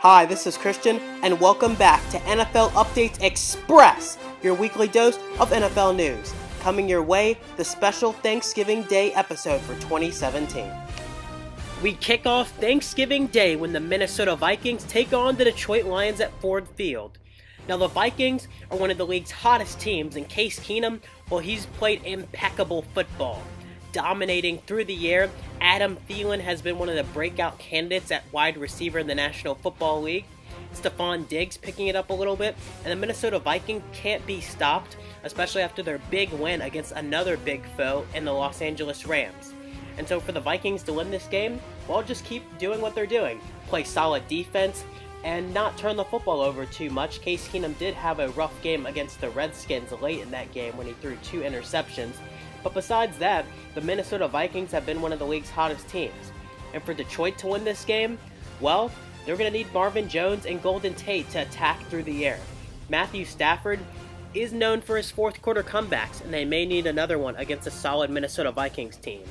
Hi, this is Christian, and welcome back to NFL Updates Express, your weekly dose of NFL news. Coming your way, the special Thanksgiving Day episode for 2017. We kick off Thanksgiving Day when the Minnesota Vikings take on the Detroit Lions at Ford Field. Now, the Vikings are one of the league's hottest teams, and Case Keenum, well, he's played impeccable football. Dominating through the year, Adam Thielen has been one of the breakout candidates at wide receiver in the National Football League. Stephon Diggs picking it up a little bit, and the Minnesota Vikings can't be stopped, especially after their big win against another big foe in the Los Angeles Rams. And so for the Vikings to win this game, well, just keep doing what they're doing. Play solid defense and not turn the football over too much. Case Keenum did have a rough game against the Redskins late in that game when he threw 2 interceptions. But besides that, the Minnesota Vikings have been one of the league's hottest teams. And for Detroit to win this game, well, they're going to need Marvin Jones and Golden Tate to attack through the air. Matthew Stafford is known for his fourth quarter comebacks, and they may need another one against a solid Minnesota Vikings team.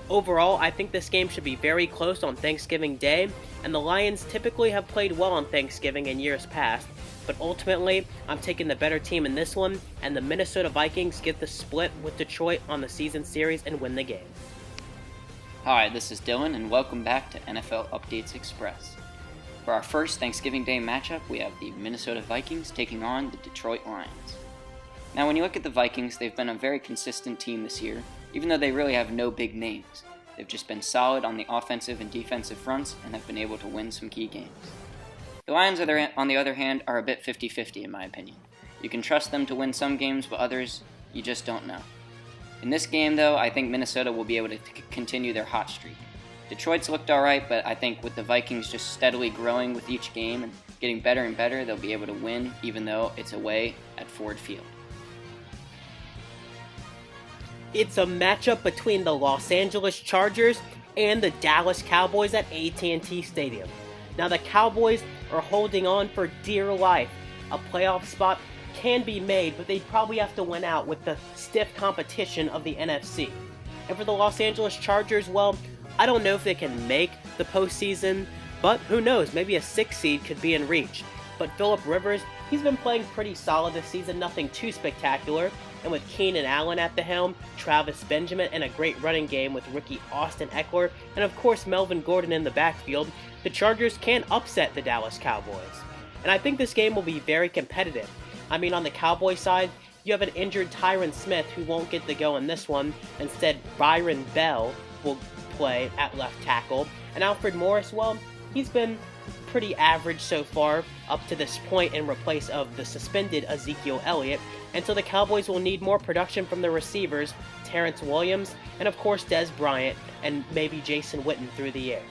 Overall, I think this game should be very close on Thanksgiving Day, and the Lions typically have played well on Thanksgiving in years past, but ultimately, I'm taking the better team in this one, and the Minnesota Vikings get the split with Detroit on the season series and win the game. Hi, this is Dylan, and welcome back to NFL Updates Express. For our first Thanksgiving Day matchup, we have the Minnesota Vikings taking on the Detroit Lions. Now, when you look at the Vikings, they've been a very consistent team this year, even though they really have no big names. They've just been solid on the offensive and defensive fronts and have been able to win some key games. The Lions, on the other hand, are a bit 50-50 in my opinion. You can trust them to win some games, but others, you just don't know. In this game, though, I think Minnesota will be able to continue their hot streak. Detroit's looked alright, but I think with the Vikings just steadily growing with each game and getting better and better, they'll be able to win, even though it's away at Ford Field. It's a matchup between the Los Angeles Chargers and the Dallas Cowboys at AT&T Stadium. Now, the Cowboys are holding on for dear life. A playoff spot can be made, but they'd probably have to win out with the stiff competition of the NFC. And for the Los Angeles Chargers, well, I don't know if they can make the postseason, but who knows, maybe a 6 seed could be in reach. But Phillip Rivers, he's been playing pretty solid this season, nothing too spectacular. And with Keenan Allen at the helm, Travis Benjamin, and a great running game with rookie Austin Eckler, and of course Melvin Gordon in the backfield, the Chargers can upset the Dallas Cowboys. And I think this game will be very competitive. I mean, on the Cowboy side, you have an injured Tyron Smith who won't get the go in this one. Instead, Byron Bell will play at left tackle. And Alfred Morris, well, he's been pretty average so far up to this point in replace of the suspended Ezekiel Elliott. And so the Cowboys will need more production from the receivers, Terrence Williams, and of course Dez Bryant, and maybe Jason Witten through the air.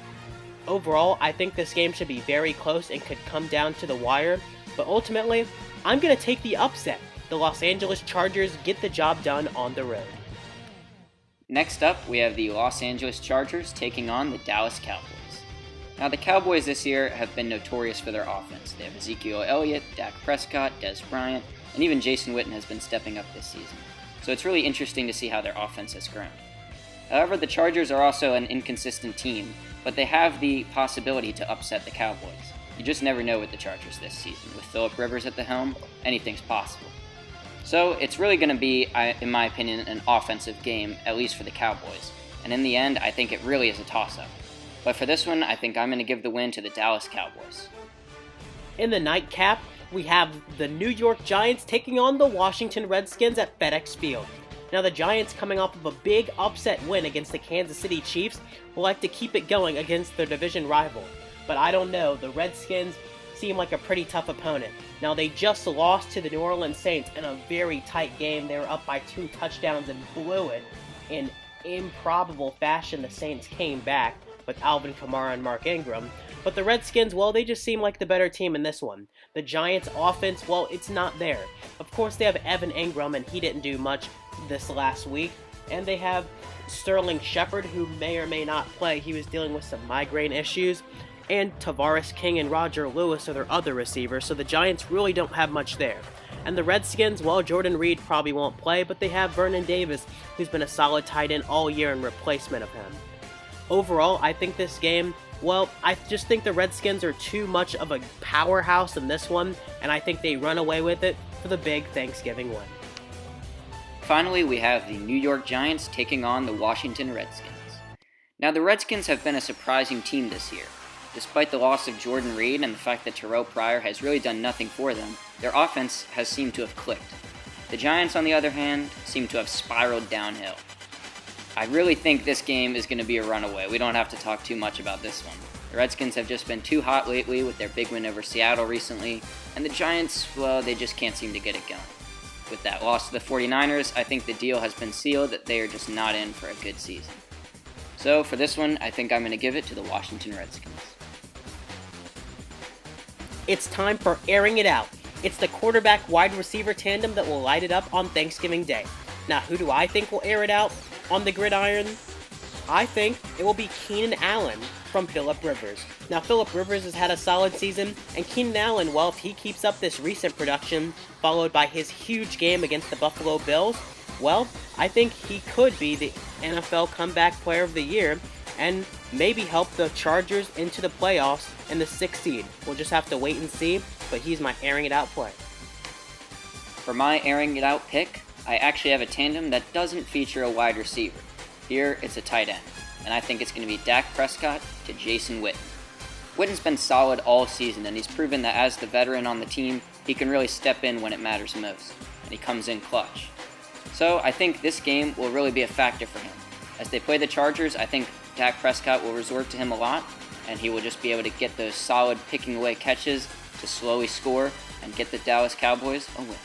Overall, I think this game should be very close and could come down to the wire, but ultimately, I'm going to take the upset. The Los Angeles Chargers get the job done on the road. Next up, we have the Los Angeles Chargers taking on the Dallas Cowboys. Now, the Cowboys this year have been notorious for their offense. They have Ezekiel Elliott, Dak Prescott, Dez Bryant, and even Jason Witten has been stepping up this season. So it's really interesting to see how their offense has grown. However, the Chargers are also an inconsistent team, but they have the possibility to upset the Cowboys. You just never know with the Chargers this season. With Phillip Rivers at the helm, anything's possible. So it's really going to be, in my opinion, an offensive game, at least for the Cowboys. And in the end, I think it really is a toss-up. But for this one, I think I'm going to give the win to the Dallas Cowboys. In the nightcap, we have the New York Giants taking on the Washington Redskins at FedEx Field. Now, the Giants, coming off of a big upset win against the Kansas City Chiefs, will like to keep it going against their division rival. But I don't know, the Redskins seem like a pretty tough opponent. Now, they just lost to the New Orleans Saints in a very tight game. They were up by 2 touchdowns and blew it. In improbable fashion, the Saints came back with Alvin Kamara and Mark Ingram. But the Redskins, well, they just seem like the better team in this one. The Giants' offense, well, it's not there. Of course, they have Evan Ingram, and he didn't do much this last week. And they have Sterling Shepard, who may or may not play. He was dealing with some migraine issues. And Tavares King and Roger Lewis are their other receivers, so the Giants really don't have much there. And the Redskins, well, Jordan Reed probably won't play, but they have Vernon Davis, who's been a solid tight end all year in replacement of him. Overall, I think this game Well, I just think the Redskins are too much of a powerhouse in this one, and I think they run away with it for the big Thanksgiving win. Finally, we have the New York Giants taking on the Washington Redskins. Now, the Redskins have been a surprising team this year. Despite the loss of Jordan Reed and the fact that Terrell Pryor has really done nothing for them, their offense has seemed to have clicked. The Giants, on the other hand, seem to have spiraled downhill. I really think this game is going to be a runaway. We don't have to talk too much about this one. The Redskins have just been too hot lately with their big win over Seattle recently, and the Giants, well, they just can't seem to get it going. With that loss to the 49ers, I think the deal has been sealed that they are just not in for a good season. So for this one, I think I'm going to give it to the Washington Redskins. It's time for airing it out. It's the quarterback-wide receiver tandem that will light it up on Thanksgiving Day. Now, who do I think will air it out on the gridiron? I think it will be Keenan Allen from Phillip Rivers. Now, Phillip Rivers has had a solid season, and Keenan Allen, well, if he keeps up this recent production, followed by his huge game against the Buffalo Bills, well, I think he could be the NFL Comeback Player of the Year, and maybe help the Chargers into the playoffs and the 6th seed. We'll just have to wait and see, but he's my airing it out play. For my airing it out pick, I actually have a tandem that doesn't feature a wide receiver. Here, it's a tight end, and I think it's going to be Dak Prescott to Jason Witten. Witten's been solid all season, and he's proven that as the veteran on the team, he can really step in when it matters most, and he comes in clutch. So I think this game will really be a factor for him. As they play the Chargers, I think Dak Prescott will resort to him a lot, and he will just be able to get those solid picking away catches to slowly score and get the Dallas Cowboys a win.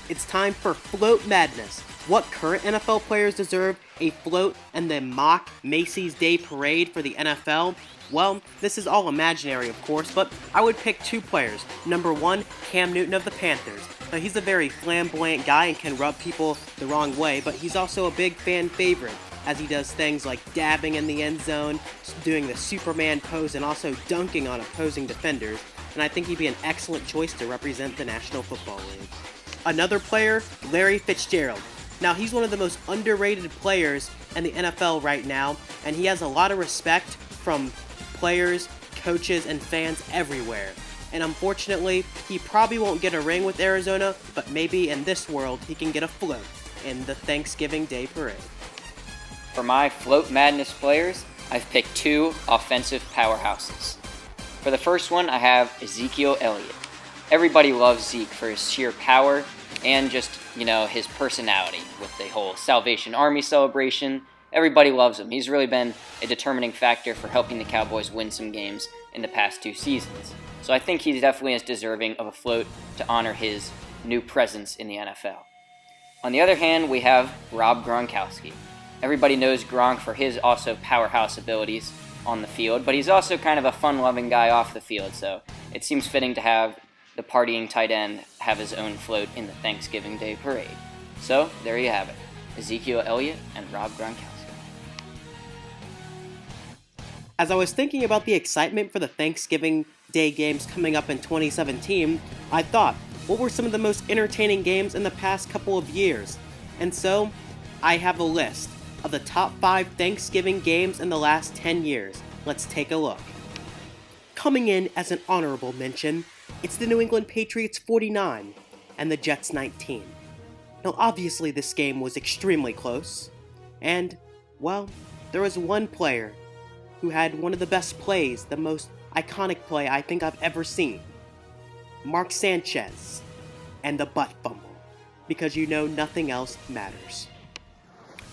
It's time for Float Madness. What current NFL players deserve a float and the mock Macy's Day Parade for the NFL? Well, this is all imaginary, of course, but I would pick 2 players. Number 1, Cam Newton of the Panthers. Now, he's a very flamboyant guy and can rub people the wrong way, but he's also a big fan favorite, as he does things like dabbing in the end zone, doing the Superman pose, and also dunking on opposing defenders, and I think he'd be an excellent choice to represent the National Football League. Another player, Larry Fitzgerald. Now, he's one of the most underrated players in the NFL right now, and he has a lot of respect from players, coaches, and fans everywhere. And unfortunately, he probably won't get a ring with Arizona, but maybe in this world, he can get a float in the Thanksgiving Day Parade. For my Float Madness players, I've picked 2 offensive powerhouses. For the first one, I have Ezekiel Elliott. Everybody loves Zeke for his sheer power and just, his personality with the whole Salvation Army celebration. Everybody loves him. He's really been a determining factor for helping the Cowboys win some games in the past 2 seasons. So I think he definitely is deserving of a float to honor his new presence in the NFL. On the other hand, we have Rob Gronkowski. Everybody knows Gronk for his also powerhouse abilities on the field, but he's also kind of a fun-loving guy off the field, so it seems fitting to have the partying tight end have his own float in the Thanksgiving Day Parade. So, there you have it. Ezekiel Elliott and Rob Gronkowski. As I was thinking about the excitement for the Thanksgiving Day games coming up in 2017, I thought, what were some of the most entertaining games in the past couple of years? And so, I have a list of the top 5 Thanksgiving games in the last 10 years. Let's take a look. Coming in as an honorable mention, it's the New England Patriots 49 and the Jets 19. Now, obviously this game was extremely close, and, well, there was one player who had one of the best plays, the most iconic play I think I've ever seen. Mark Sanchez and the butt fumble, because nothing else matters.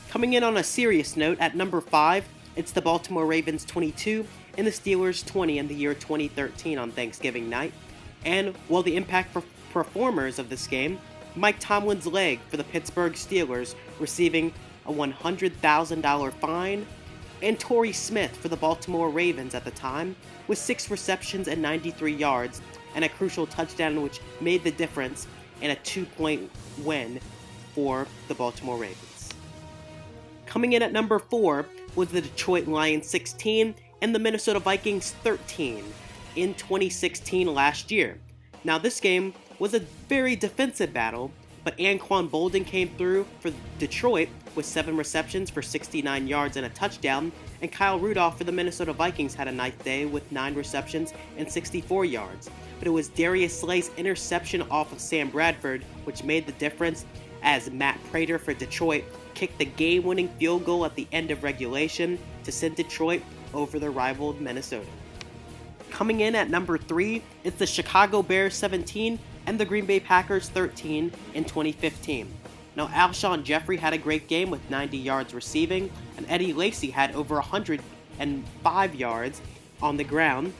Coming in on a serious note, at number 5, it's the Baltimore Ravens 22 and the Steelers 20 in the year 2013 on Thanksgiving night. And while the impact performers of this game, Mike Tomlin's leg for the Pittsburgh Steelers receiving a $100,000 fine, and Torrey Smith for the Baltimore Ravens at the time with 6 receptions and 93 yards and a crucial touchdown which made the difference in a 2-point win for the Baltimore Ravens. Coming in at number 4 was the Detroit Lions 16 and the Minnesota Vikings 13 in 2016 last year. Now this game was a very defensive battle, but Anquan Bolden came through for Detroit with 7 receptions for 69 yards and a touchdown, and Kyle Rudolph for the Minnesota Vikings had a nice day with 9 receptions and 64 yards. But it was Darius Slay's interception off of Sam Bradford which made the difference, as Matt Prater for Detroit kicked the game-winning field goal at the end of regulation to send Detroit over the rival Minnesota. Coming in at number 3, it's the Chicago Bears 17 and the Green Bay Packers 13 in 2015. Now, Alshon Jeffrey had a great game with 90 yards receiving, and Eddie Lacy had over 105 yards on the ground.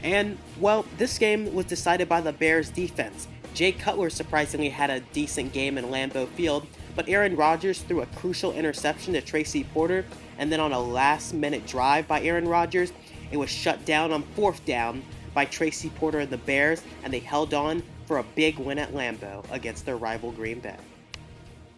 And, well, this game was decided by the Bears' defense. Jay Cutler surprisingly had a decent game in Lambeau Field, but Aaron Rodgers threw a crucial interception to Tracy Porter, and then on a last-minute drive by Aaron Rodgers, it was shut down on 4th down by Tracy Porter and the Bears, and they held on for a big win at Lambeau against their rival Green Bay.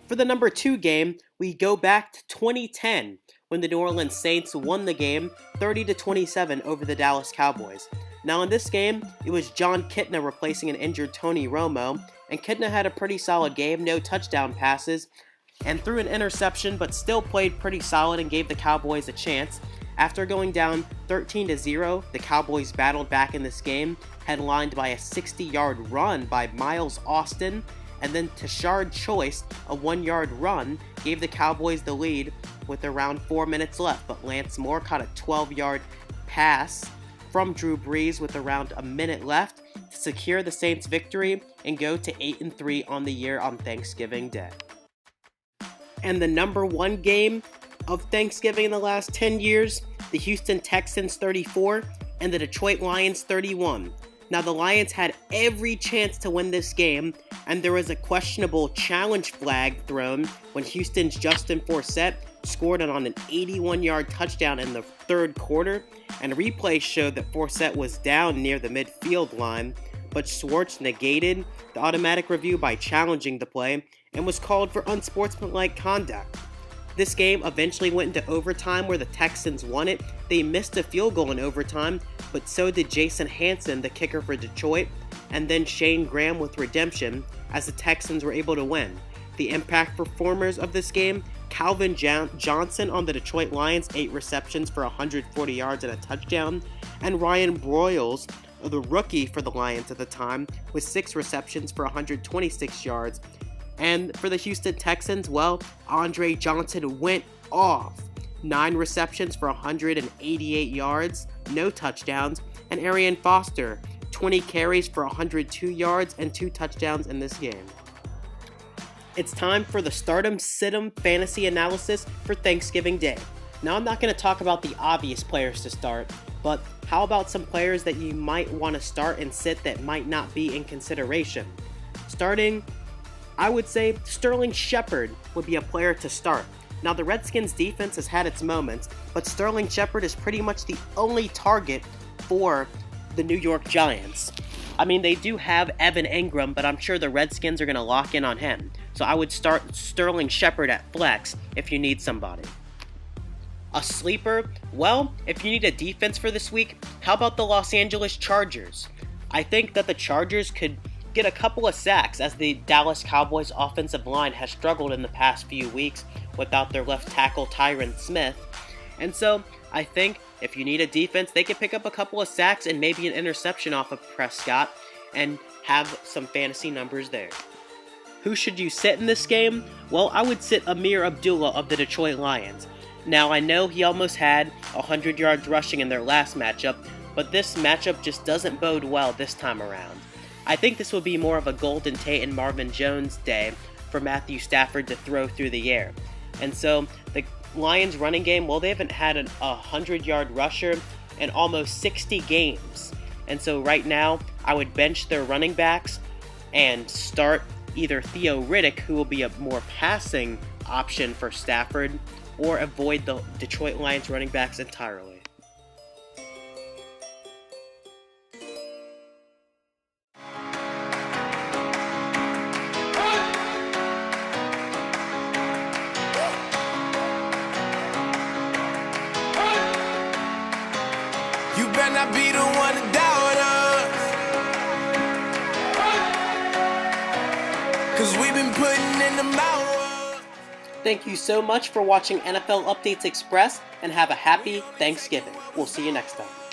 For the number 2 game, we go back to 2010 when the New Orleans Saints won the game 30-27 over the Dallas Cowboys. Now in this game, it was John Kitna replacing an injured Tony Romo, and Kitna had a pretty solid game, no touchdown passes, and threw an interception but still played pretty solid and gave the Cowboys a chance. After going down 13-0, the Cowboys battled back in this game, headlined by a 60-yard run by Miles Austin, and then Tashard Choice, a 1-yard run, gave the Cowboys the lead with around 4 minutes left, but Lance Moore caught a 12-yard pass from Drew Brees with around a minute left to secure the Saints' victory and go to 8-3 on the year on Thanksgiving Day. And the number 1 game of Thanksgiving in the last 10 years, the Houston Texans 34 and the Detroit Lions 31. Now the Lions had every chance to win this game, and there was a questionable challenge flag thrown when Houston's Justin Forsett scored on an 81-yard touchdown in the 3rd quarter, and replays showed that Forsett was down near the midfield line, but Schwartz negated the automatic review by challenging the play and was called for unsportsmanlike conduct. This game eventually went into overtime where the Texans won it. They missed a field goal in overtime, but so did Jason Hanson, the kicker for Detroit, and then Shane Graham with redemption, as the Texans were able to win. The impact performers of this game, Calvin Johnson on the Detroit Lions, 8 receptions for 140 yards and a touchdown, and Ryan Broyles, the rookie for the Lions at the time, with 6 receptions for 126 yards. And for the Houston Texans, well, Andre Johnson went off. 9 receptions for 188 yards, no touchdowns, and Arian Foster, 20 carries for 102 yards and 2 touchdowns in this game. It's time for the Stardom Situm Fantasy Analysis for Thanksgiving Day. Now I'm not going to talk about the obvious players to start, but how about some players that you might want to start and sit that might not be in consideration? Starting, I would say Sterling Shepard would be a player to start. Now the Redskins defense has had its moments, but Sterling Shepard is pretty much the only target for the New York Giants. I mean, they do have Evan Engram, but I'm sure the Redskins are going to lock in on him. So I would start Sterling Shepard at flex if you need somebody. A sleeper? Well, if you need a defense for this week, how about the Los Angeles Chargers? I think that the Chargers could get a couple of sacks as the Dallas Cowboys offensive line has struggled in the past few weeks without their left tackle Tyron Smith. And so I think if you need a defense, they could pick up a couple of sacks and maybe an interception off of Prescott and have some fantasy numbers there. Who should you sit in this game? Well, I would sit Amir Abdullah of the Detroit Lions. Now, I know he almost had 100 yards rushing in their last matchup, but this matchup just doesn't bode well this time around. I think this will be more of a Golden Tate and Marvin Jones day for Matthew Stafford to throw through the air. And so the Lions running game, well, they haven't had a 100-yard rusher in almost 60 games. And so right now, I would bench their running backs and start either Theo Riddick, who will be a more passing option for Stafford, or avoid the Detroit Lions running backs entirely. You better not be the one to doubt us, 'cause we've been putting in the hours. Thank you so much for watching NFL Updates Express, and have a happy Thanksgiving. We'll see you next time.